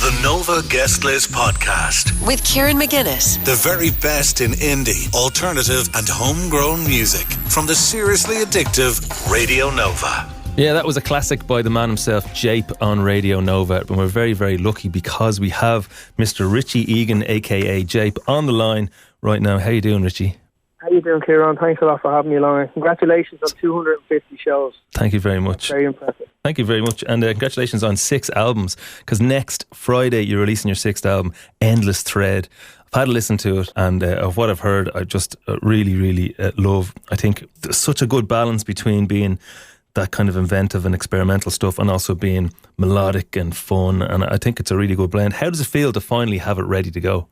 The Nova Guest List Podcast. With Kieran McGuinness. The very best in indie, alternative and homegrown music. From the seriously addictive Radio Nova. Yeah, that was a classic by the man himself, Jape, on Radio Nova. And we're very, very lucky because we have Mr. Richie Egan, a.k.a. Jape, on the line right now. How you doing, Richie? How you doing, Kieran? Thanks a lot for having me along. Congratulations on 250 shows. Thank you very much. That's very impressive. Thank you very much. And congratulations on 6 albums, because next Friday you're releasing your 6th album, Endless Thread. I've had a listen to it, and of what I've heard, I just really love. I think there's such a good balance between being that kind of inventive and experimental stuff and also being melodic and fun, and I think it's a really good blend. How does it feel to finally have it ready to go?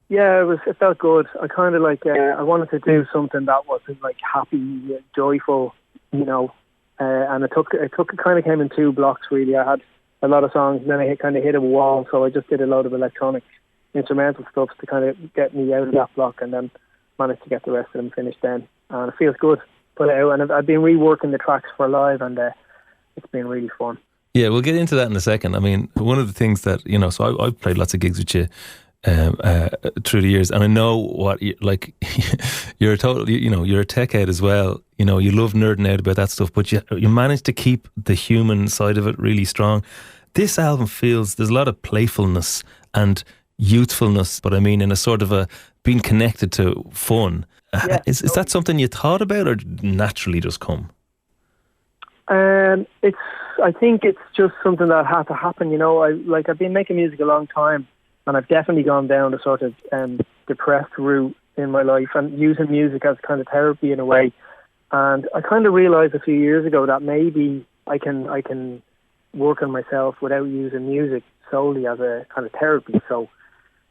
Yeah, it felt good. I kind of I wanted to do something that was like happy, joyful, you know. And it kind of came in 2 blocks really. I had a lot of songs, and then I kind of hit a wall, so I just did a load of electronic instrumental stuff to kind of get me out of that block, and then managed to get the rest of them finished then. And it feels good, put it out. And I've been reworking the tracks for live, and it's been really fun. Yeah, we'll get into that in a second. I mean, one of the things that, you know, so I've played lots of gigs with you through the years, and I know what you're a total, you know, you're a tech head as well. You know, you love nerding out about that stuff, but you manage to keep the human side of it really strong. This album feels there's a lot of playfulness and youthfulness, but I mean in a sort of a being connected to fun. Yeah. Is that something you thought about, or naturally just come? I think it's just something that had to happen. You know, I've been making music a long time, and I've definitely gone down the sort of depressed route in my life and using music as kind of therapy in a way. And I kind of realised a few years ago that maybe I can work on myself without using music solely as a kind of therapy. So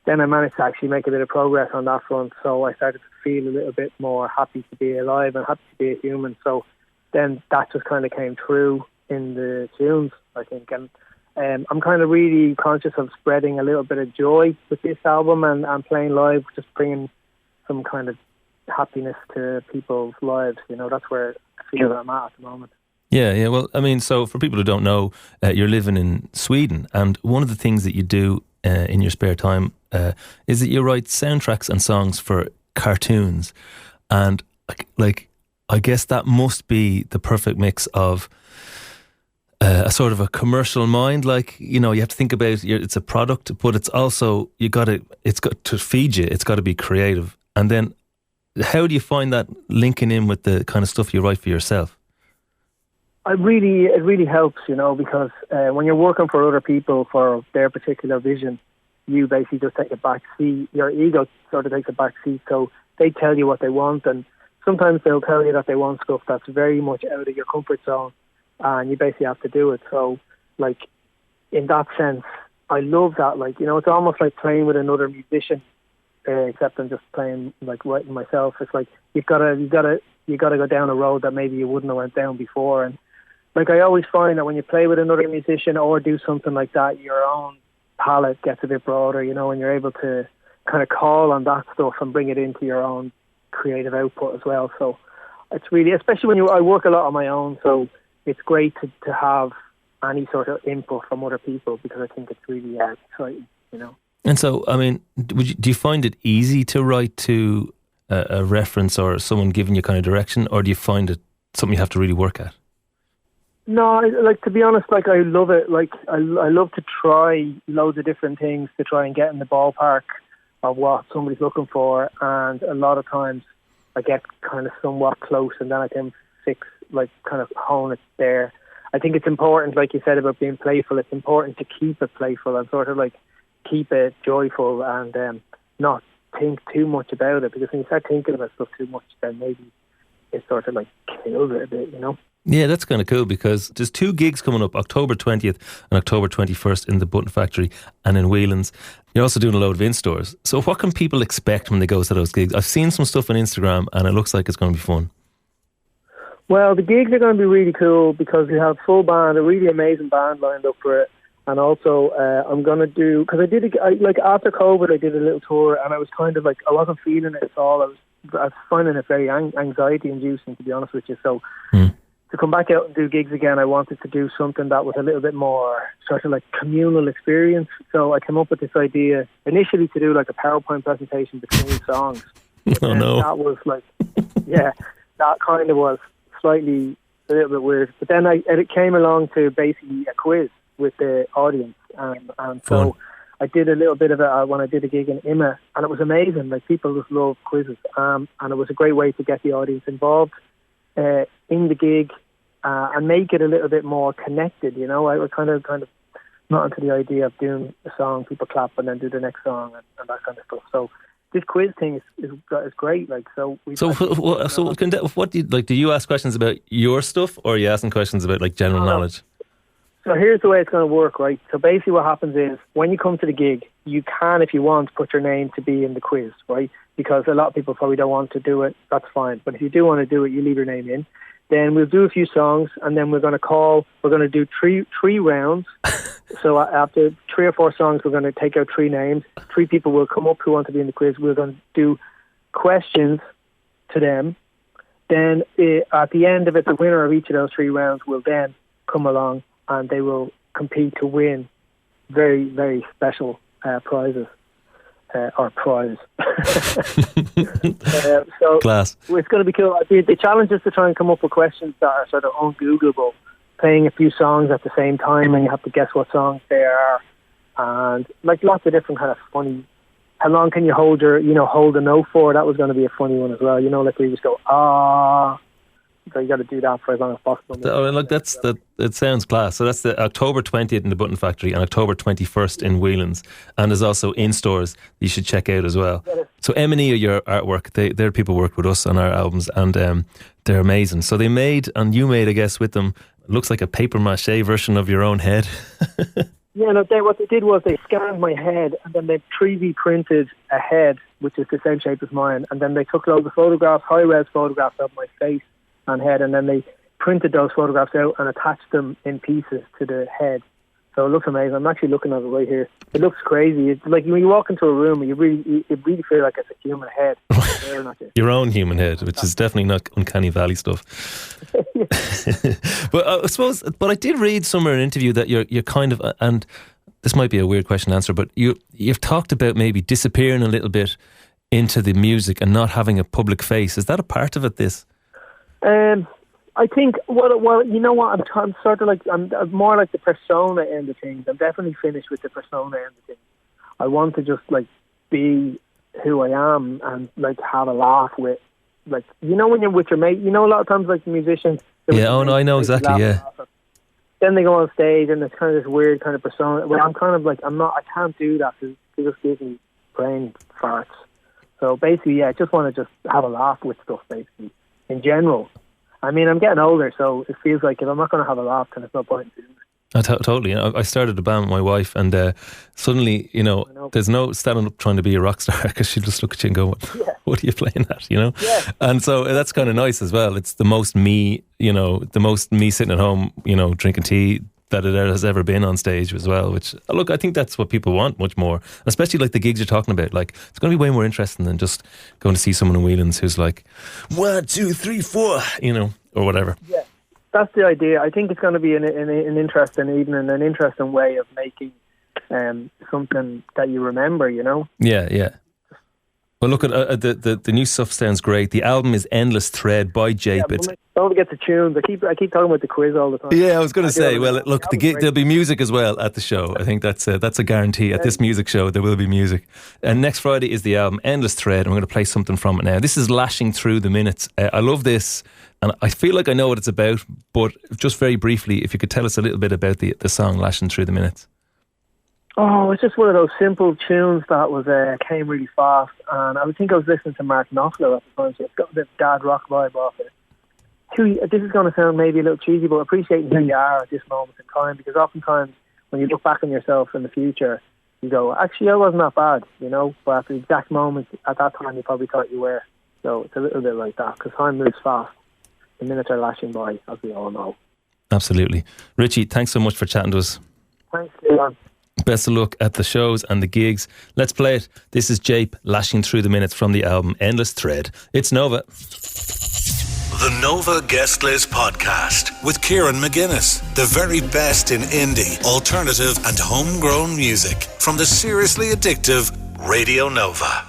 then I managed to actually make a bit of progress on that front. So I started to feel a little bit more happy to be alive and happy to be a human. So then that just kind of came true in the tunes, I think. And I'm kind of really conscious of spreading a little bit of joy with this album and playing live, just bringing some kind of happiness to people's lives. You know, that's where I feel that I'm at the moment. Yeah. Well, I mean, so for people who don't know, you're living in Sweden, and one of the things that you do in your spare time is that you write soundtracks and songs for cartoons. And I guess that must be the perfect mix of a sort of a commercial mind. Like, you know, you have to think about it's a product, but it's also it's got to feed you. It's got to be creative. And then how do you find that linking in with the kind of stuff you write for yourself? It really helps, you know, because when you're working for other people for their particular vision, you basically just take a back seat. Your ego sort of takes a back seat, so they tell you what they want, and sometimes they'll tell you that they want stuff that's very much out of your comfort zone, and you basically have to do it. So, like, in that sense, I love that. Like, you know, it's almost like playing with another musician, except I'm just playing, like, writing myself. It's like you gotta go down a road that maybe you wouldn't have went down before. And like, I always find that when you play with another musician or do something like that, your own palette gets a bit broader, you know, and you're able to kind of call on that stuff and bring it into your own creative output as well. So it's really, especially when I work a lot on my own, so it's great to have any sort of input from other people, because I think it's really exciting, you know. And so, I mean, do you find it easy to write to a reference or someone giving you kind of direction, or do you find it something you have to really work at? No, like, to be honest, like, I love it. Like, I love to try loads of different things to try and get in the ballpark of what somebody's looking for, and a lot of times I get kind of somewhat close, and then I can kind of hone it there. I think it's important, like you said about being playful, it's important to keep it playful and sort of like keep it joyful and not think too much about it, because when you start thinking about stuff too much, then maybe it sort of like kills it a bit, you know. Yeah, that's kind of cool, because there's 2 gigs coming up, October 20th and October 21st in the Button Factory and in Whelan's. You're also doing a load of in-stores. So what can people expect when they go to those gigs? I've seen some stuff on Instagram and it looks like it's going to be fun. Well, the gigs are going to be really cool because we have full band, a really amazing band lined up for it. And also, I'm going to do, because after COVID, I did a little tour, and I was kind of like, I wasn't feeling it at all. I was finding it very anxiety inducing, to be honest with you. So to come back out and do gigs again, I wanted to do something that was a little bit more sort of like communal experience. So I came up with this idea initially to do like a PowerPoint presentation between songs. Oh no. That was like, yeah, that kind of was slightly a little bit weird. But then it came along to basically a quiz with the audience. And so I did a little bit of it when I did a gig in Imma, and it was amazing. Like, people just love quizzes. And it was a great way to get the audience involved in the gig and make it a little bit more connected. You know, I was kind of not into the idea of doing a song, people clap, and then do the next song and that kind of stuff. So this quiz thing is great. Like, so what do you like? Do you ask questions about your stuff, or are you asking questions about like general knowledge? So here's the way it's going to work, right? So basically what happens is when you come to the gig, you can, if you want, put your name to be in the quiz, right? Because a lot of people probably don't want to do it. That's fine. But if you do want to do it, you leave your name in. Then we'll do a few songs, and then we're going to do three rounds. So after 3 or 4 songs, we're going to take out 3 names. 3 people will come up who want to be in the quiz. We're going to do questions to them. Then at the end of it, the winner of each of those 3 rounds will then come along, and they will compete to win very, very special prizes. Or prize. So Class. It's going to be cool. The challenge is to try and come up with questions that are sort of ungoogleable, playing a few songs at the same time, and you have to guess what songs they are, and like lots of different kind of funny. How long can you hold a note for? That was going to be a funny one as well. You know, like we just go ah. So you got to do that for as long as possible. Oh, look, it sounds class. So that's the October 20th in the Button Factory and October 21st in Whelan's, and there's also in stores you should check out as well. So M&E are your artwork. They're people who worked with us on our albums, and they're amazing. So you made, I guess, with them, looks like a paper mache version of your own head. Yeah, no. What they did was they scanned my head, and then they 3D printed a head, which is the same shape as mine, and then they took loads of photographs, high-res photographs of my face and head, and then they printed those photographs out and attached them in pieces to the head. So it looks amazing. I'm actually looking at it right here. It looks crazy. It's like when you walk into a room, it really feel like it's a human head. Your own human head, which is definitely not Uncanny Valley stuff. But I suppose, I did read somewhere in an interview that you're kind of, and this might be a weird question to answer, but you've talked about maybe disappearing a little bit into the music and not having a public face. Is that a part of it? I think well, you know what? I'm sort of like I'm more like the persona end of things. I'm definitely finished with the persona end of things. I want to just like be who I am and like have a laugh with, like, you know, when you're with your mate. You know, a lot of times like musicians. Yeah. Oh no, I know exactly. Yeah. Then they go on stage and it's kind of this weird kind of persona. Well, I'm kind of like I can't do that because it just gives me brain farts. So basically, yeah, I just want to just have a laugh with stuff basically. In general, I mean, I'm getting older, so it feels like if I'm not going to have a laugh, then there's no point in doing it. Totally. I started a band with my wife, and suddenly, you know, there's no standing up trying to be a rock star, because she'll just look at you and go, what are you playing at, you know? Yeah. And so that's kind of nice as well. It's the most me sitting at home, you know, drinking tea that it has ever been on stage as well, which, look, I think that's what people want much more, especially like the gigs you're talking about. Like, it's going to be way more interesting than just going to see someone in Whelan's who's like 1, 2, 3, 4, you know, or whatever. Yeah, that's the idea. I think it's going to be an interesting evening, an interesting way of making something that you remember, you know? Yeah. Well, look, at the new stuff sounds great. The album is Endless Thread by Jape. Don't forget the tunes. I keep talking about the quiz all the time. Yeah, I was going to say. Well, look, there'll be music as well at the show. I think that's a guarantee. At this music show, there will be music. And next Friday is the album Endless Thread. And we're going to play something from it now. This is Lashing Through the Minutes. I love this, and I feel like I know what it's about. But just very briefly, if you could tell us a little bit about the song Lashing Through the Minutes. Oh, it's just one of those simple tunes that was came really fast, and I would think I was listening to Mark Knopfler at the time, so it's got a bit of dad rock vibe off it. This is going to sound maybe a little cheesy, but appreciating who you are at this moment in time, because oftentimes when you look back on yourself in the future, you go, actually, I wasn't that bad, you know, but at the exact moment, at that time, you probably thought you were. So it's a little bit like that, because time moves fast. The minutes are lashing by, as we all know. Absolutely. Richie, thanks so much for chatting to us. Thanks, Kieran. Best of luck at the shows and the gigs. Let's play it. This is Jape, Lashing Through the Minutes from the album Endless Thread. It's Nova. The Nova Guest List Podcast with Kieran McGuinness. The very best in indie, alternative and homegrown music from the seriously addictive Radio Nova.